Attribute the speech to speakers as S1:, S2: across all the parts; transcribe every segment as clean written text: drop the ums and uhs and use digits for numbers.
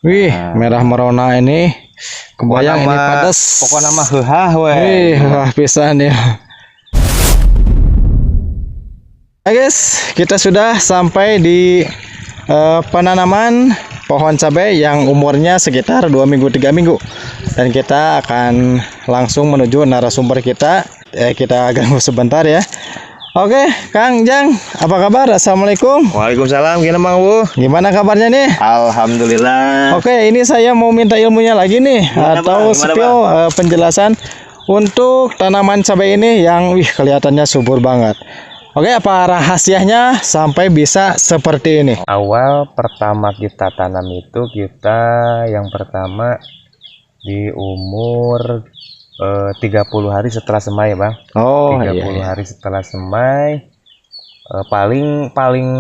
S1: Wih, merah merona ini. Kebayang ini pedas.
S2: Pokoknya mah heuhah we.
S1: Wih, wah pisan ya. Nah guys, kita sudah sampai di penanaman pohon cabai yang umurnya sekitar 2 minggu 3 minggu. Dan kita akan langsung menuju narasumber kita. Kita ganggu sebentar ya. Oke, Kang Jang, apa kabar? Assalamualaikum.
S2: Waalaikumsalam, gimana Mang Bu?
S1: Gimana kabarnya nih?
S2: Alhamdulillah.
S1: Oke, ini saya mau minta ilmunya lagi nih, atau spill penjelasan untuk tanaman cabai ini yang kelihatannya subur banget. Oke, apa rahasianya sampai bisa seperti ini?
S2: Awal pertama kita tanam itu yang pertama di umur 30 hari setelah semai, Bang.
S1: Oh,
S2: 30
S1: iya.
S2: hari setelah semai. Paling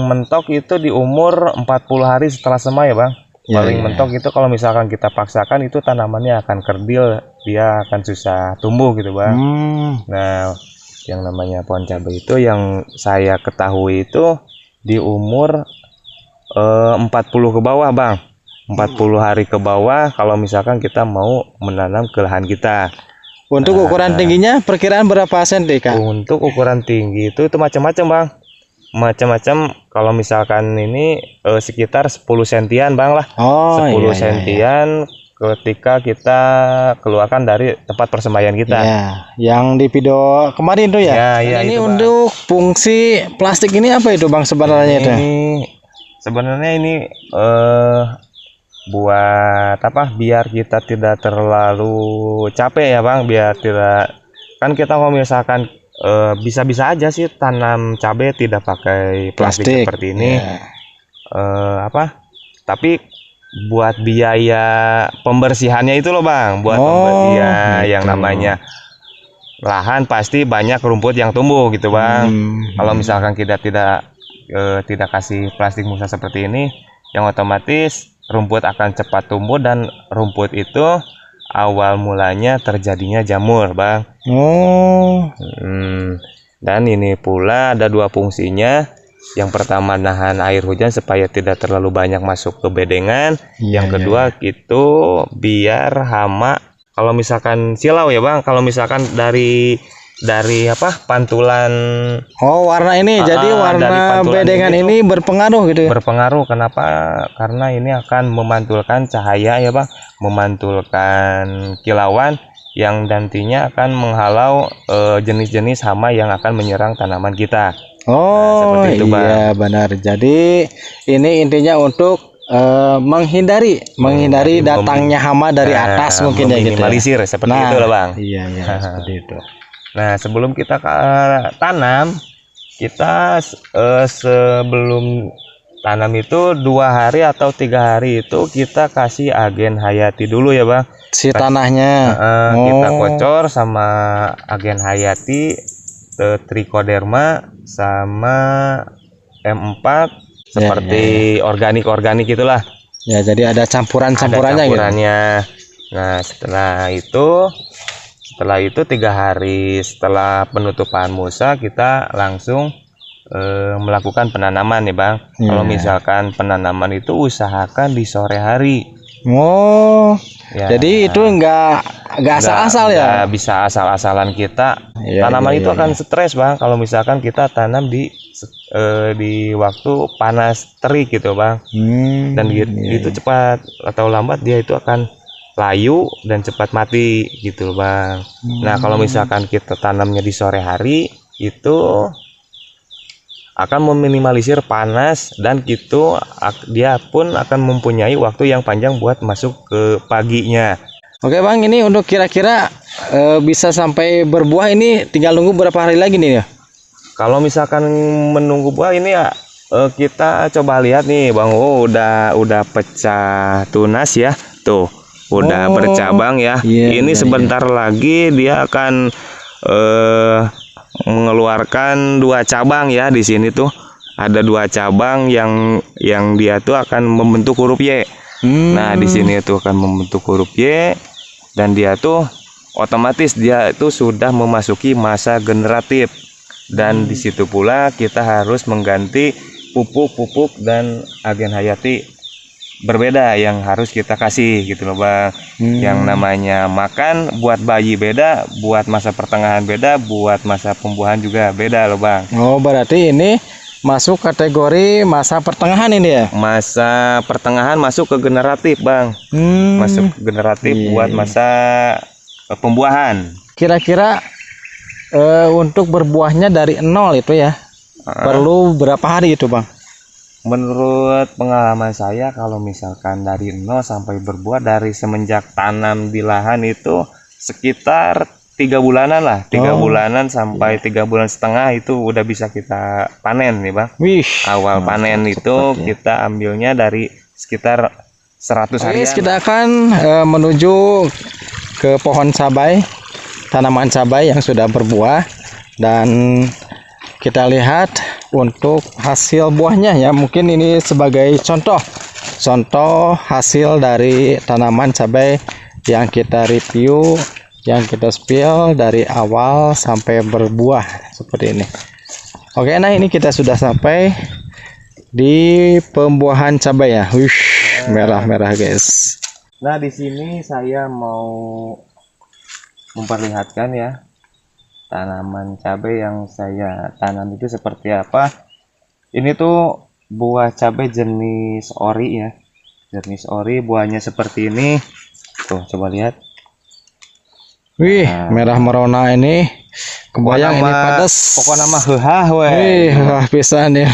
S2: mentok itu di umur 40 hari setelah semai, Bang. Paling mentok itu kalau misalkan kita paksakan itu tanamannya akan kerdil, dia akan susah tumbuh gitu, Bang. Nah, yang namanya pohon cabai itu yang saya ketahui itu di umur 40 ke bawah, Bang. 40 hari ke bawah kalau misalkan kita mau menanam ke lahan kita.
S1: Untuk ukuran tingginya perkiraan berapa senti, Kak?
S2: Untuk ukuran tinggi itu macam-macam, Bang. Macam-macam, kalau misalkan ini sekitar 10 sentian, Bang lah.
S1: Oh,
S2: 10
S1: iya,
S2: sentian ketika kita keluarkan dari tempat persembahyan kita.
S1: Iya, yang di video kemarin tuh ya.
S2: Ya,
S1: ini
S2: itu,
S1: untuk fungsi plastik ini apa itu, Bang, sebenarnya itu?
S2: Sebenarnya ini buat apa? Biar kita tidak terlalu capek ya, Bang. Biar tidak, kan kita kalau misalkan bisa-bisa aja sih tanam cabai tidak pakai plastik seperti ini. Tapi buat biaya pembersihannya itu loh, Bang. Buat pembersihan yang namanya lahan pasti banyak rumput yang tumbuh gitu, Bang. Kalau misalkan kita tidak kasih plastik musa seperti ini, yang otomatis rumput akan cepat tumbuh, dan rumput itu awal mulanya terjadinya jamur, Bang. Dan ini pula ada dua fungsinya. Yang pertama nahan air hujan supaya tidak terlalu banyak masuk ke bedengan. Yang kedua itu biar hama, kalau misalkan silau ya, Bang, kalau misalkan dari pantulan
S1: warna ini, jadi warna bedengan ini berpengaruh gitu ya?
S2: Berpengaruh. Kenapa? Karena ini akan memantulkan cahaya ya, Bang, memantulkan kilauan yang nantinya akan menghalau jenis-jenis hama yang akan menyerang tanaman kita. Seperti itu, Bang.
S1: Iya benar. Jadi ini intinya untuk menghindari datangnya hama dari atas, mungkin ya gitu.
S2: Minimalisir seperti itu loh, Bang.
S1: Iya seperti itu.
S2: Nah, sebelum kita tanam, kita sebelum tanam itu 2 hari atau 3 hari itu kita kasih agen hayati dulu ya, Bang.
S1: Si tanahnya
S2: kita kocor sama agen hayati, trichoderma sama M4 seperti organik gitulah.
S1: Ya, jadi ada campurannya gitu.
S2: Nah, setelah itu 3 hari setelah penutupan musa kita langsung melakukan penanaman nih, Bang. Kalau misalkan penanaman itu usahakan di sore hari.
S1: Jadi itu enggak asal-asal ya?
S2: Nggak bisa asal-asalan kita. Tanaman itu akan stres, Bang, kalau misalkan kita tanam di waktu panas terik gitu, Bang. Dan gitu cepat atau lambat dia itu akan layu dan cepat mati gitu, Bang. Nah, kalau misalkan kita tanamnya di sore hari itu akan meminimalisir panas, dan gitu dia pun akan mempunyai waktu yang panjang buat masuk ke paginya.
S1: Oke, Bang, ini untuk kira-kira bisa sampai berbuah ini tinggal nunggu berapa hari lagi nih ya?
S2: Kalau misalkan menunggu buah ini ya, kita coba lihat nih, Bang. Udah pecah tunas ya, tuh. Udah bercabang ya. Ini sebentar lagi dia akan mengeluarkan 2 cabang ya. Di sini tuh ada 2 cabang yang dia tuh akan membentuk huruf Y. Nah, di sini tuh akan membentuk huruf Y, dan dia tuh otomatis dia itu sudah memasuki masa generatif. Dan di situ pula kita harus mengganti pupuk dan agen hayati berbeda yang harus kita kasih gitu loh Bang. Yang namanya makan buat bayi beda, buat masa pertengahan beda, buat masa pembuahan juga beda loh Bang.
S1: Oh, berarti ini masuk kategori masa pertengahan ini ya?
S2: Masa pertengahan masuk ke generatif Bang. Masuk ke generatif buat masa pembuahan.
S1: Kira-kira untuk berbuahnya dari nol itu ya, perlu berapa hari itu Bang?
S2: Menurut pengalaman saya, kalau misalkan dari nol sampai berbuah dari semenjak tanam di lahan itu sekitar 3 bulanan lah, 3 bulanan sampai 3 bulan setengah itu udah bisa kita panen nih Bang. Awal panen itu kita ambilnya dari sekitar 100 hari.
S1: Kita akan menuju ke pohon cabai, tanaman cabai yang sudah berbuah, dan kita lihat untuk hasil buahnya ya. Mungkin ini sebagai contoh hasil dari tanaman cabai yang kita review, yang kita spill dari awal sampai berbuah seperti ini. Oke, nah ini kita sudah sampai di pembuahan cabai ya. Merah-merah guys.
S2: Nah, di sini saya mau memperlihatkan ya tanaman cabai yang saya tanam itu seperti apa. Ini tuh buah cabai jenis ori ya. Jenis ori, buahnya seperti ini. Tuh, coba lihat.
S1: Merah merona ini. Kebayang ini pedas.
S2: Pokoknya mah heuhah we.
S1: Wah, pisan ya.